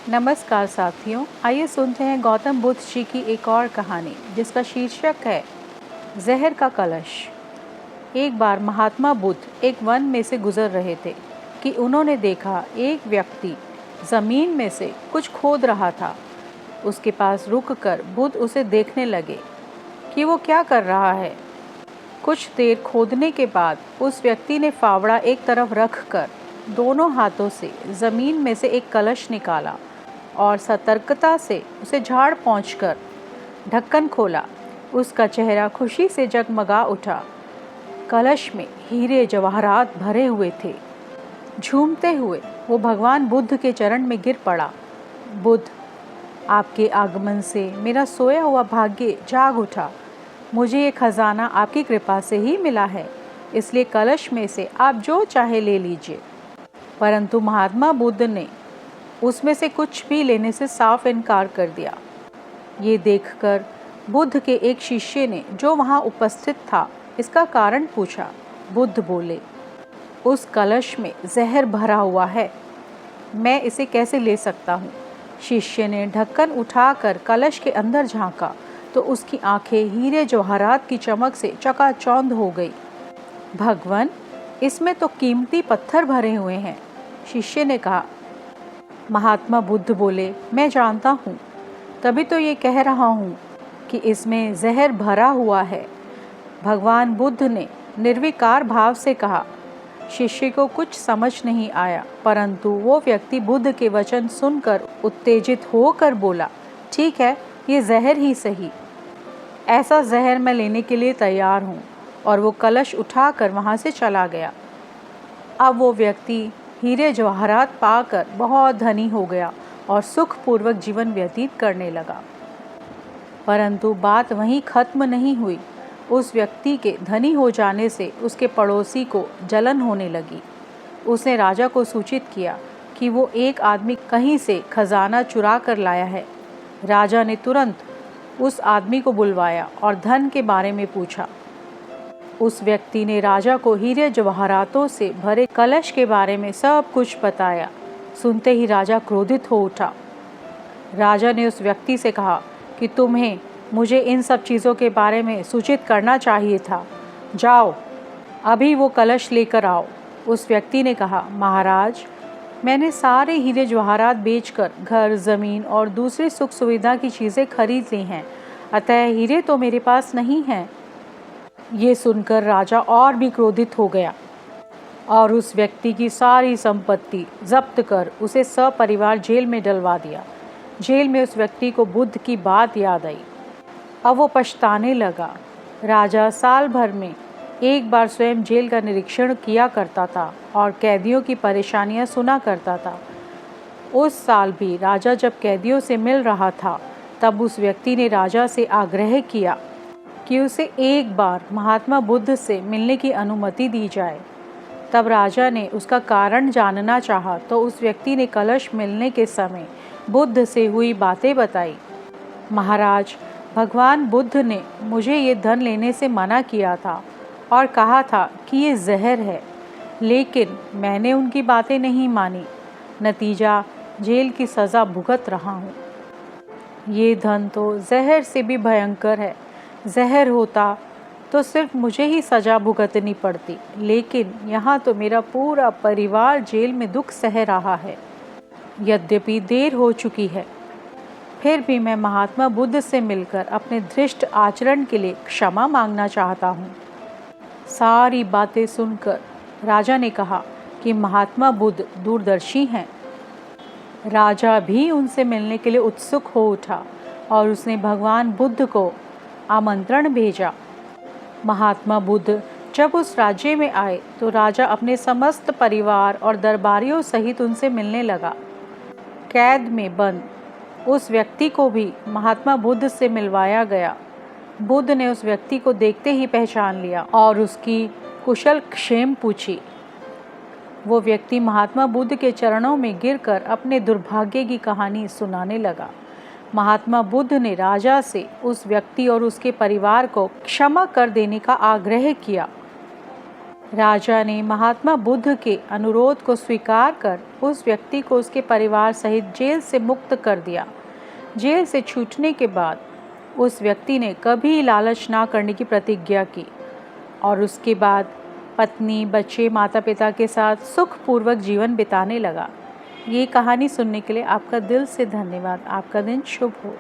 नमस्कार साथियों, आइए सुनते हैं गौतम बुद्ध जी की एक और कहानी जिसका शीर्षक है जहर का कलश। एक बार महात्मा बुद्ध एक वन में से गुजर रहे थे कि उन्होंने देखा एक व्यक्ति ज़मीन में से कुछ खोद रहा था। उसके पास रुककर बुद्ध उसे देखने लगे कि वो क्या कर रहा है। कुछ देर खोदने के बाद उस व्यक्ति ने फावड़ा एक तरफ रखकर दोनों हाथों से ज़मीन में से एक कलश निकाला और सतर्कता से उसे झाड़ पहुँचकर ढक्कन खोला। उसका चेहरा खुशी से जगमगा उठा। कलश में हीरे जवाहरात भरे हुए थे। झूमते हुए वो भगवान बुद्ध के चरण में गिर पड़ा। बुद्ध, आपके आगमन से मेरा सोया हुआ भाग्य जाग उठा। मुझे ये खजाना आपकी कृपा से ही मिला है, इसलिए कलश में से आप जो चाहे ले लीजिए। परंतु महात्मा बुद्ध ने उसमें से कुछ भी लेने से साफ इनकार कर दिया। ये देखकर बुद्ध के एक शिष्य ने, जो वहाँ उपस्थित था, इसका कारण पूछा। बुद्ध बोले, उस कलश में जहर भरा हुआ है, मैं इसे कैसे ले सकता हूँ। शिष्य ने ढक्कन उठाकर कलश के अंदर झांका तो उसकी आंखें हीरे जवाहरात की चमक से चकाचौंध हो गई। भगवान, इसमें तो कीमती पत्थर भरे हुए हैं। शिष्य ने कहा। महात्मा बुद्ध बोले, मैं जानता हूँ, तभी तो ये कह रहा हूँ कि इसमें जहर भरा हुआ है। भगवान बुद्ध ने निर्विकार भाव से कहा। शिष्य को कुछ समझ नहीं आया, परंतु वो व्यक्ति बुद्ध के वचन सुनकर उत्तेजित होकर बोला, ठीक है, ये जहर ही सही। ऐसा जहर मैं लेने के लिए तैयार हूँ। और वो कलश उठाकर वहाँ से चला गया। अब वो व्यक्ति हीरे जवाहरात पाकर बहुत धनी हो गया और सुखपूर्वक जीवन व्यतीत करने लगा। परंतु बात वहीं खत्म नहीं हुई। उस व्यक्ति के धनी हो जाने से उसके पड़ोसी को जलन होने लगी। उसने राजा को सूचित किया कि वो एक आदमी कहीं से खजाना चुरा कर लाया है। राजा ने तुरंत उस आदमी को बुलवाया और धन के बारे में पूछा। उस व्यक्ति ने राजा को हीरे जवाहरातों से भरे कलश के बारे में सब कुछ बताया। सुनते ही राजा क्रोधित हो उठा। राजा ने उस व्यक्ति से कहा कि तुम्हें मुझे इन सब चीज़ों के बारे में सूचित करना चाहिए था। जाओ, अभी वो कलश लेकर आओ। उस व्यक्ति ने कहा, महाराज, मैंने सारे हीरे जवाहरात बेचकर घर, ज़मीन और दूसरी सुख सुविधा की चीज़ें खरीद ली हैं, अतः हीरे तो मेरे पास नहीं हैं। ये सुनकर राजा और भी क्रोधित हो गया और उस व्यक्ति की सारी संपत्ति जब्त कर उसे सपरिवार जेल में डलवा दिया। जेल में उस व्यक्ति को बुद्ध की बात याद आई। अब वो पछताने लगा। राजा साल भर में एक बार स्वयं जेल का निरीक्षण किया करता था और कैदियों की परेशानियां सुना करता था। उस साल भी राजा जब कैदियों से मिल रहा था, तब उस व्यक्ति ने राजा से आग्रह किया कि उसे एक बार महात्मा बुद्ध से मिलने की अनुमति दी जाए। तब राजा ने उसका कारण जानना चाहा तो उस व्यक्ति ने कलश मिलने के समय बुद्ध से हुई बातें बताई। महाराज, भगवान बुद्ध ने मुझे ये धन लेने से मना किया था और कहा था कि ये जहर है, लेकिन मैंने उनकी बातें नहीं मानी। नतीजा जेल की सज़ा भुगत रहा हूँ। ये धन तो जहर से भी भयंकर है। जहर होता तो सिर्फ मुझे ही सज़ा भुगतनी पड़ती, लेकिन यहाँ तो मेरा पूरा परिवार जेल में दुख सह रहा है। यद्यपि देर हो चुकी है, फिर भी मैं महात्मा बुद्ध से मिलकर अपने धृष्ट आचरण के लिए क्षमा मांगना चाहता हूँ। सारी बातें सुनकर राजा ने कहा कि महात्मा बुद्ध दूरदर्शी हैं। राजा भी उनसे मिलने के लिए उत्सुक हो उठा और उसने भगवान बुद्ध को आमंत्रण भेजा। महात्मा बुद्ध जब उस राज्य में आए तो राजा अपने समस्त परिवार और दरबारियों सहित उनसे मिलने लगा। कैद में बंद उस व्यक्ति को भी महात्मा बुद्ध से मिलवाया गया। बुद्ध ने उस व्यक्ति को देखते ही पहचान लिया और उसकी कुशल क्षेम पूछी। वो व्यक्ति महात्मा बुद्ध के चरणों में गिरकर अपने दुर्भाग्य की कहानी सुनाने लगा। महात्मा बुद्ध ने राजा से उस व्यक्ति और उसके परिवार को क्षमा कर देने का आग्रह किया। राजा ने महात्मा बुद्ध के अनुरोध को स्वीकार कर उस व्यक्ति को उसके परिवार सहित जेल से मुक्त कर दिया। जेल से छूटने के बाद उस व्यक्ति ने कभी लालच ना करने की प्रतिज्ञा की और उसके बाद पत्नी, बच्चे, माता पिता के साथ सुखपूर्वक जीवन बिताने लगा। ये कहानी सुनने के लिए आपका दिल से धन्यवाद। आपका दिन शुभ हो।